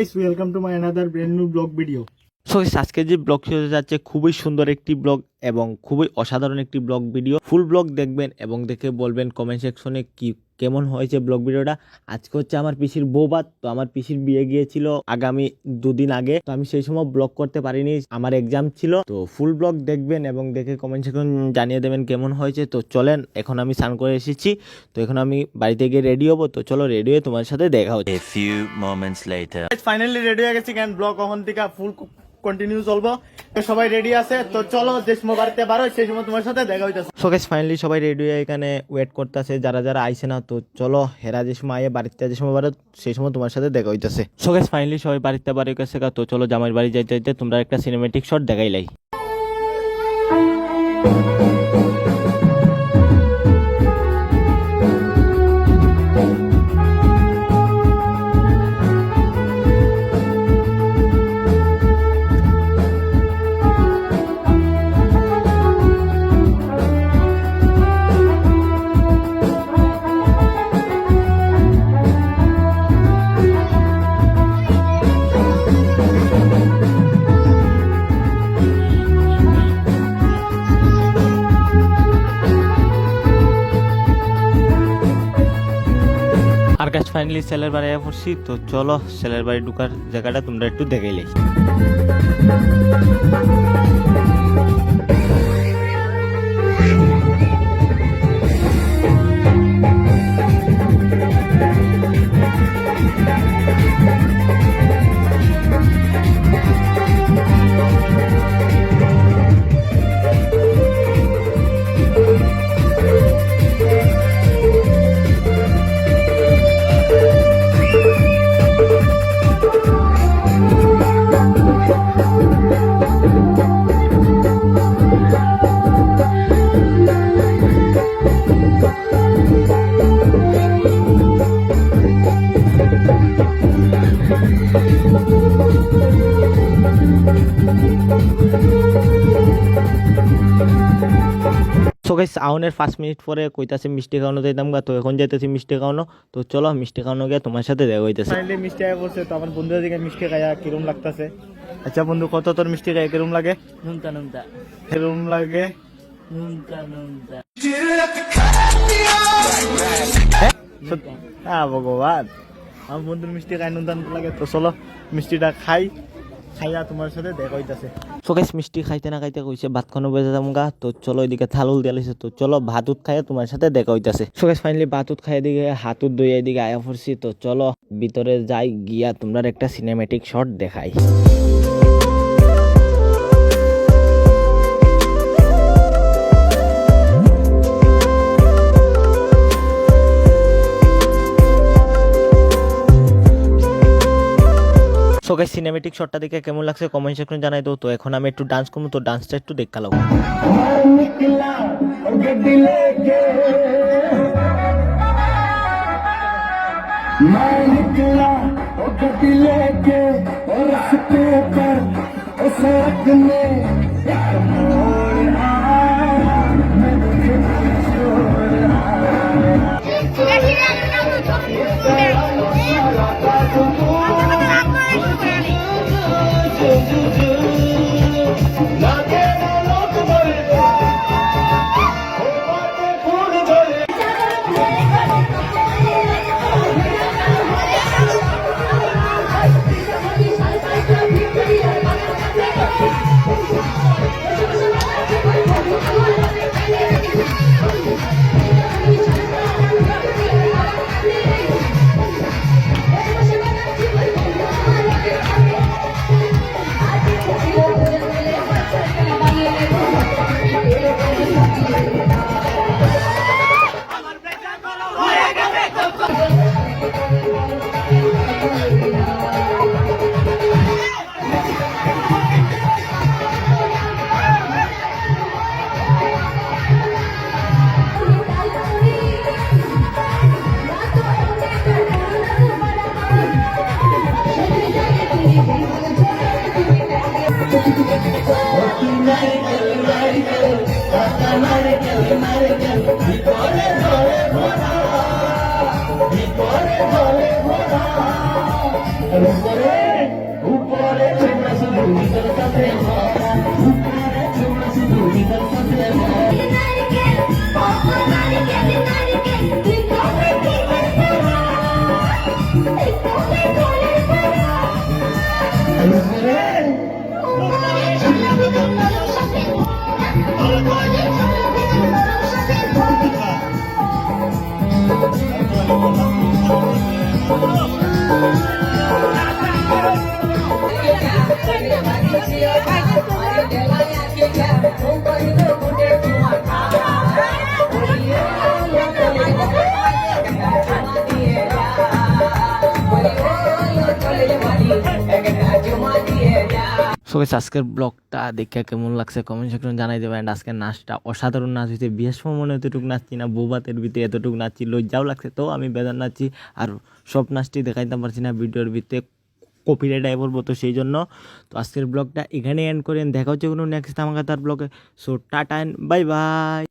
Guys, welcome to my another brand new blog video. So আজকে যে blog হতে যাচ্ছে খুবই সুন্দর একটি ব্লগ এবং খুবই অসাধারণ একটি ব্লগ ভিডিও। ফুল ব্লগ দেখবেন এবং দেখে বলবেন কমেন্ট সেকশনে কেমন হয়েছে ব্লগ ভিডিওটা। আজকে হচ্ছে আমার পিসির বৌভাত, তো আমার পিসির বিয়ে গিয়েছিল আগামী দুদিন আগে, তো আমি সেই সময় ব্লগ করতে পারিনি, আমার এক্সাম ছিল। তো ফুল ব্লগ দেখবেন এবং দেখে কমেন্ট সেকশন জানিয়ে দেবেন কেমন হয়েছে। তো চলেন, এখন আমি স্নান করে এসেছি, তো এখন আমি বাড়িতে গিয়ে রেডি হবো। তো চলো, রেডি হয়ে তোমার সাথে দেখা হচ্ছে। A few moments later. Finally ready হয়ে গেছি, কেন ব্লগ কখন থেকে ফুল কন্টিনিউ চলবো। তো সবাই রেডি আছে, তো চলো যে সময় বাড়িতে বার হয় সেই সময় তোমার সাথে দেখা হইতেছে। সো গাইস, ফাইনালি সবাই রেডি হয়ে এখানে ওয়েট করতেছে, যারা যারা আইছে না। তো চলো, হেরা যে সময় আয়ে বাড়িতে যে সময় বাড়ে সেই সময় তোমার সাথে দেখা হইতেছে। সো গাইস, ফাইনালি সবাই বাড়িতে বাড়ি গেছে। তো চলো, জামাইয়ের বাড়ি যাইতে যাইতে তোমরা একটা সিনেমেটিক শট দেখাইলাই। আর গাছ ফাইনালি সেলের বাড়ি পড়ছি। তো চলো, সেলের বাড়ি ঢুকার জায়গাটা তোমরা একটু দেখাইলাই। সো গাইস, আউনের 5 মিনিট পরে কইতাছে মিষ্টি খাওয়ানো যাইতাম গা। তো এখন যাইতেছি মিষ্টি খাওয়ানো। তো চলো, মিষ্টি খাওয়ানো গিয়ে তোমার সাথে দেখা হইতেছে। ফাইনালি মিষ্টি আয়া পড়ছে, তো আমার বন্ধুরা দিকে মিষ্টি খাইয়া কিরম লাগতেছে। আচ্ছা বন্ধু, কত তোর মিষ্টি খাইয়া কিরম লাগে? নুনতা নুনতা কিরম লাগে? নুনতা নুনতা ভগবান, আমার বন্ধুর মিষ্টি খাই নুন লাগে। তো চলো, মিষ্টিটা খাইয়া তোমার সাথে দেখা হইতাছে। সো গাইস, মিষ্টি খাইতে না খাইতে কইছে ভাত খানো বেজে যাম গা। তো চলো, এদিকে থালুল দিয়ে লাইছে। তো চলো, ভাত উত খাইয়া তোমার সাথে দেখা হইতাছে। সো গাইস, ফাইনালি ভাত উত খাইয়া দিকে হাত উত ধুইয়া এদিকে আয়া পড়ছি। তো চলো, ভিতরে যাই, গিয়া তোমরা একটা সিনেমেটিক শট দেখাই। সো গাইস, সিনেমেটিক শটটা দেখে কেমন লাগছে কমেন্ট সেকশনে জানাই দাও। তো এখন আমি একটু ডান্স করবো, তো ডান্সটা একটু দেখা লাগবো। সো গাইস আজকের ব্লগটা দেখে কেমন লাগছে কমেন্ট সেকশন জানাই দেবেন। অ্যান্ড আজকের নাচটা অসাধারণ নাচ হয়েছে। বিয়ের সময় মনে এতটুকু নাচছি না, বৌবাতের ভিতরে এতটুকু নাচছি, লজ্জাও লাগছে, তো আমি বেজার নাচছি। আর সব নাচটি দেখাইতে পারছি না ভিডিওর ভিতরে, কপিরাইট আই বলবো, তো সেই জন্য তো আজকের ব্লগটা এখানে এন্ড করেন। দেখা হচ্ছে কোনো নেক্সট আমাকে তার ব্লগে। So tata bye bye.